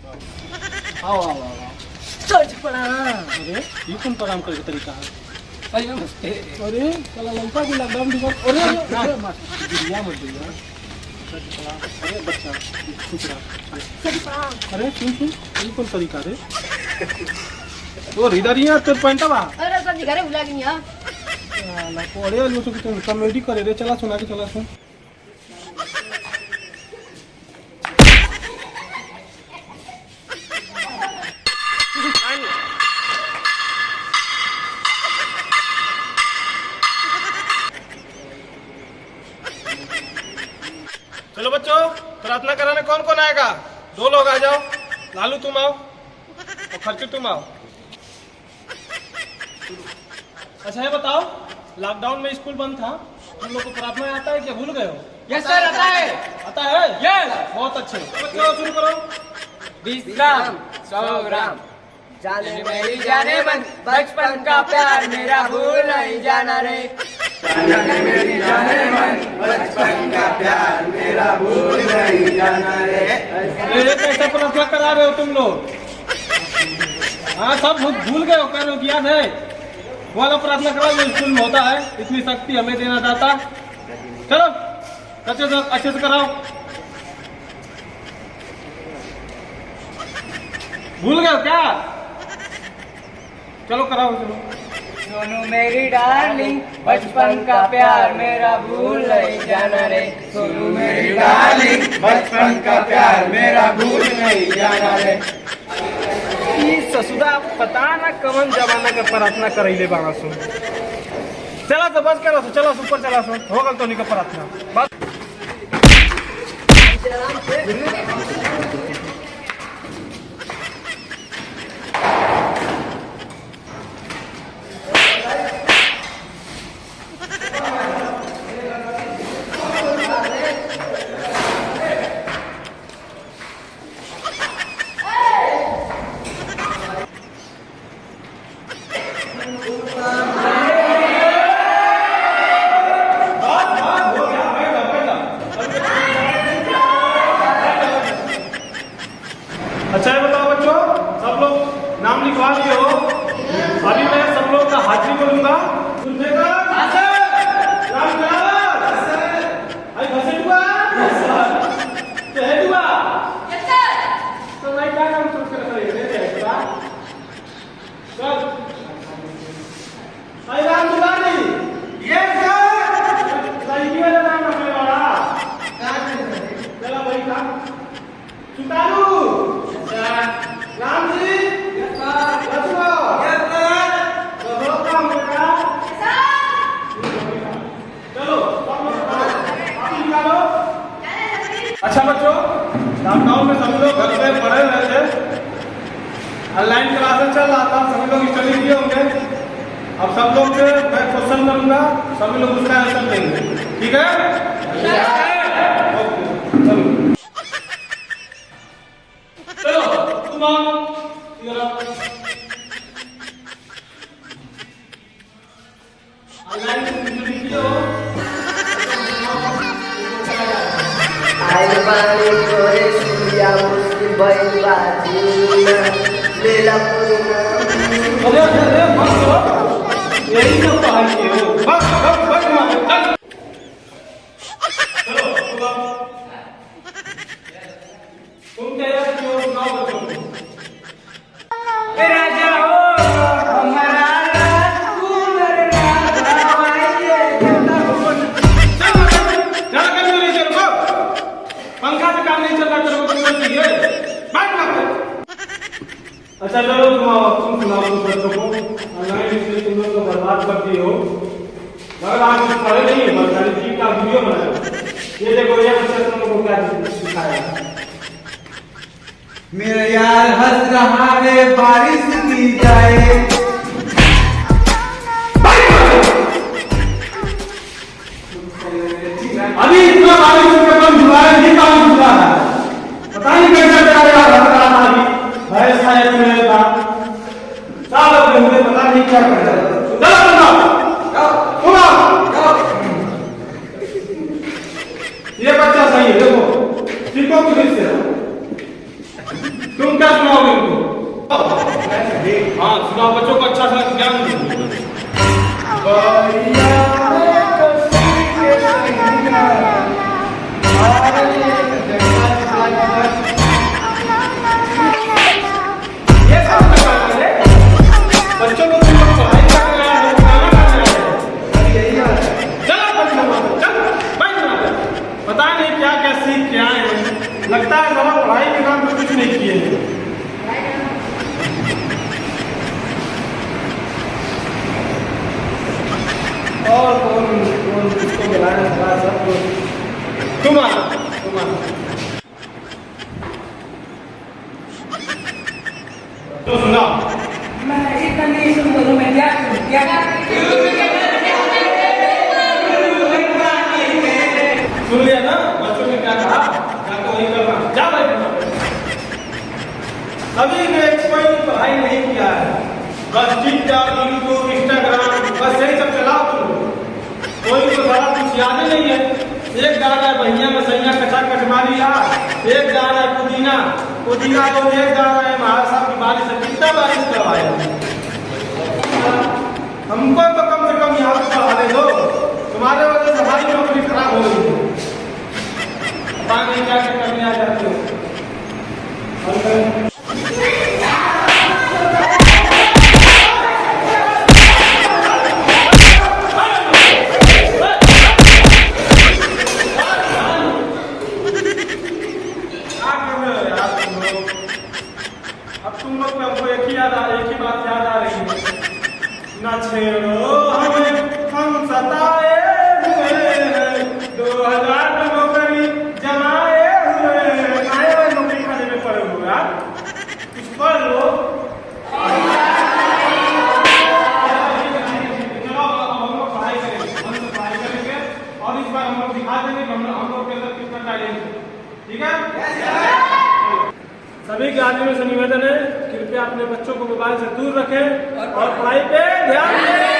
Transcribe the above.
आओ आओ आओ आओ। चल प्रणाम। अरे ये कौन प्रणाम करे के तरीका है? अरे नमस्ते। अरे चला लंका की लॉकडाउन दिवस। अरे अरे मार गिरिया मत दिया। अरे बच्चा खुश रहा। चल प्रणाम। अरे सुन ये कौन तरीका रे? ओ रिदरिया तो पैंटवा। अरे सब घरे बुला के नहीं ना कोड़े लो तो तुम कॉमेडी करे रे। चला सुना के चला सुन। चलो बच्चों प्रार्थना कराने कौन कौन आएगा? 2 लोग आ जाओ। लालू तुम आओ और खर्चू तुम आओ। अच्छा ये बताओ लॉकडाउन में स्कूल बंद था, तुम लोग को प्रार्थना आता है क्या? भूल गए हो? यस सर आता है। आता है? यस। बहुत अच्छे। बच्चों शुरू करो। 20 ग्राम 100 ग्राम जाने मेरी जाने मन बचपन का प्यार मेरा भूल नहीं जाना रे। जाने मेरी जाने मन बचपन का प्यार मेरा भूल नहीं जाना रे। ये कैसा प्रार्थना करा रहे हो तुम लोग? हाँ सब भूल गए हो? कह रहे हो कि याद है? वाला प्रार्थना करा जो स्कूल में होता है। इतनी शक्ति हमें देना चाहता। चलो अच्छे से कराओ। भूल गए हो क्या? चलो कराओ चलो। सोनू मेरी डार्लिंग बचपन का प्यार मेरा भूल नहीं जाना रे। सोनू मेरी डार्लिंग बचपन का प्यार मेरा भूल नहीं जाना रे। ससुदा पता ना कौन जमाना का प्रार्थना करैले बाबा सुन। चला तो बस करो चलो ऊपर चला सो हो गल तो नहीं का प्रार्थना बस। अच्छा है बताओ बच्चों सब लोग नाम लिखवा दिए हो? अभी मैं सब लोग का हाजिरी बोलूंगा। अच्छा बच्चों लॉकडाउन में सभी लोग घर पे पढ़े रहे थे। ऑनलाइन क्लासेस चल रहा था, सभी लोग स्टडी किए होंगे। अब सब लोग से मैं क्वेश्चन करूंगा, सभी लोग उसका आंसर देंगे। ठीक है? चलो तुम आओ इधर आओ। ऑनलाइन स्टडी किए हो? आइल बानी तोरे सूर्या मुश्किल भइल बा जीना लेला पुरना। अरे बस यही सब पढ़ाई किए हो। बस चलो तुम क्या यार क्यों सुनाओ बच्चों? राजा हो हमारा कूलर राजा आइए। पंखा से काम नहीं चल रहा तेरे को कूलर चाहिए? अच्छा चलो तुम सुनाओ बच्चों को। ऑनलाइन इसलिए तुम लोग तो बर्बाद कर दिए हो। मगर आप कुछ पढ़े नहीं है, सारी चीज का वीडियो बनाया। ये देखो ये बच्चा तुम लोग को क्या सिखाया। मेरा यार हंस रहा है बारिश की जाए। अभी इतना बारिश के बंद हुआ है, ये बारिश हुआ है। पता नहीं कैसे प्यारे यार हंस रहा था अभी। भैंस खाए मेरे था साल मुझे पता नहीं क्या कर रहा है। ये बच्चा सही है देखो, सीखो किसी से। तुम क्या सुनाओगे इनको? हाँ सुनाओ, बच्चों को अच्छा सा ज्ञान दो। ये सब बच्चों को तुम लोग पढ़ाई करने आए हो, गाना गाने आए हो। चलो पता नहीं क्या क्या सीख के आए हैं, लगता है जरा पढ़ाई के नाम पर कुछ नहीं किए हैं। और कौन किसको बुलाया था? सब तुम्हारा तो सुना। मैं इतना नहीं सुन बोलूं, मैं क्या सुन लिया ना बच्चों ने क्या कहा, जाकर वही करना। जा भाई, अभी ने कोई पढ़ाई नहीं किया है, बस टिकटॉक, यूट्यूब, इंस्टाग्राम, बस यही सब चलाओ तुम। कोई तो सारा कुछ याद ही नहीं है। एक गाना है भैया में सैया कचा कचमारिया, एक गाना है पुदीना पुदीना, तो एक गाना है महाराज साहब की बारिश है। कितना बारिश करवाया हमको, तो कम से कम यहाँ पर पढ़ा दे दो। तुम्हारे वजह से हमारी नौकरी खराब हो गई है। पता नहीं क्या करने आ जाते हो। अब तुम लोग को एक ही बात याद आ रही है, न छेड़ो हमें, हम सताए हुए हैं, 2000 नौकरी जमाए हुए हैं। आए हुए नौकरी खाने में पड़े हुए यार, कुछ पढ़ लो। चलो हम लोग पढ़ाई करेंगे और इस बार हम लोग दिखा देंगे हम लोग के अंदर कितना टैलेंट है। ठीक है? सभी गार्जियनों से निवेदन है, कृपया अपने बच्चों को मोबाइल से दूर रखें और पढ़ाई पे ध्यान दें।